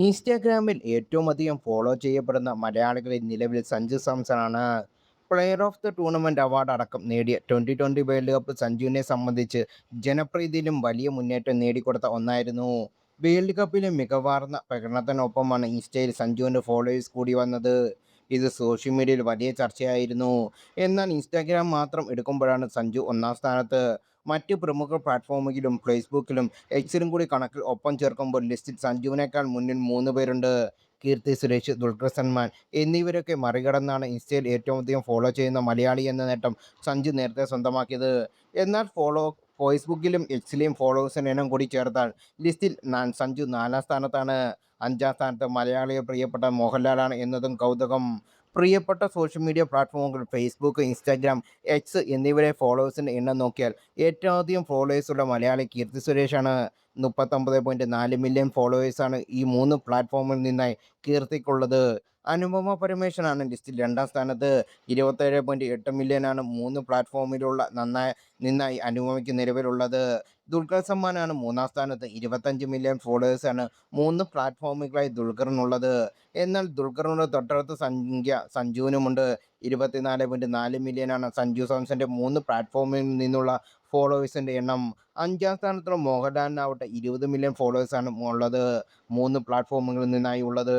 ഇൻസ്റ്റാഗ്രാമിൽ ഏറ്റവും അധികം ഫോളോ ചെയ്യപ്പെടുന്ന മലയാളികളിൽ നിലവിൽ സഞ്ജു സാംസണാണ്. Player of the tournament award അടക്കം നേടിയ 2020 വേൾഡ് കപ്പ് സഞ്ജുവിനെ സംബന്ധിച്ച് ജനപ്രീതിയിലും വലിയ മുന്നേറ്റം നേടിക്കൊടുത്ത ഒന്നായിരുന്നു. വേൾഡ് കപ്പിലെ മികവാർന്ന പ്രകടനത്തിനൊപ്പമാണ് ഇൻസ്റ്റയിൽ സഞ്ജുവിൻ്റെ ഫോളോവേഴ്സ് കൂടി വന്നത്. ഇത് സോഷ്യൽ മീഡിയയിൽ വലിയ ചർച്ചയായിരുന്നു. എന്നാൽ ഇൻസ്റ്റാഗ്രാം മാത്രം എടുക്കുമ്പോഴാണ് സഞ്ജു ഒന്നാം സ്ഥാനത്ത്. മറ്റ് പ്രമുഖ പ്ലാറ്റ്ഫോമുകളിലും ഫേസ്ബുക്കിലും എക്സിലും കൂടി കണക്കിൽ ഒപ്പം ചേർക്കുമ്പോൾ ലിസ്റ്റിൽ സഞ്ജുവിനേക്കാൾ മുന്നിൽ 3 പേരുണ്ട്. കീർത്തി സുരേഷ്, ദുൽഖർ സൽമാൻ എന്നിവരൊക്കെ മറികടന്നാണ് ഇൻസ്റ്റയിൽ ഏറ്റവും അധികം ഫോളോ ചെയ്യുന്ന മലയാളി എന്ന നേട്ടം സഞ്ജു നേരത്തെ സ്വന്തമാക്കിയത്. എന്നാൽ ഫേസ്ബുക്കിലും എക്സിലെയും ഫോളോവേഴ്സിൻ്റെ എണ്ണം കൂടി ചേർത്താൽ ലിസ്റ്റിൽ സഞ്ജു 4-ാം സ്ഥാനത്താണ്. 5-ാം സ്ഥാനത്ത് മലയാളിയെ പ്രിയപ്പെട്ട മോഹൻലാലാണ് എന്നതും കൗതുകം. പ്രിയപ്പെട്ട സോഷ്യൽ മീഡിയ പ്ലാറ്റ്ഫോമുകൾ ഫേസ്ബുക്ക്, ഇൻസ്റ്റാഗ്രാം, എക്സ് എന്നിവയുടെ ഫോളോവേഴ്സിൻ്റെ എണ്ണം നോക്കിയാൽ ഏറ്റവും അധികം ഫോളോവേഴ്സുള്ള മലയാളി കീർത്തി സുരേഷാണ്. 39.4 മില്യൺ ഫോളോവേഴ്സാണ് ഈ 3 പ്ലാറ്റ്ഫോമിൽ നിന്നായി കീർത്തിക്കുള്ളത്. അനുപമ പരമേശ്വരനാണ് ലിസ്റ്റിൽ 2-ാം സ്ഥാനത്ത്. 27.8 മില്യനാണ് 3 പ്ലാറ്റ്ഫോമിലുള്ള നിന്നായി അനുപമയ്ക്ക് നിലവിലുള്ളത്. ദുൽഖർ സൽമാനാണ് 3-ാം സ്ഥാനത്ത്. 25 മില്യൺ ഫോളോവേഴ്സാണ് 3 പ്ലാറ്റ്ഫോമുകളായി ദുൽഖറിനുള്ളത്. എന്നാൽ ദുൽഖറിനോട് തൊട്ടടുത്ത സംഖ്യ സഞ്ജുവിനുമുണ്ട്. 24.4 മില്യനാണ് സഞ്ജു സാംസന്റെ 3 പ്ലാറ്റ്ഫോമിൽ നിന്നുള്ള ഫോളോവേഴ്സിൻ്റെ എണ്ണം. 5-ാം സ്ഥാനത്തുള്ള മോഹൻലാലിനാവട്ടെ 20 മില്യൺ ഫോളോവേഴ്സാണ് ഉള്ളത് 3 പ്ലാറ്റ്ഫോമുകളിൽ നിന്നായി ഉള്ളത്.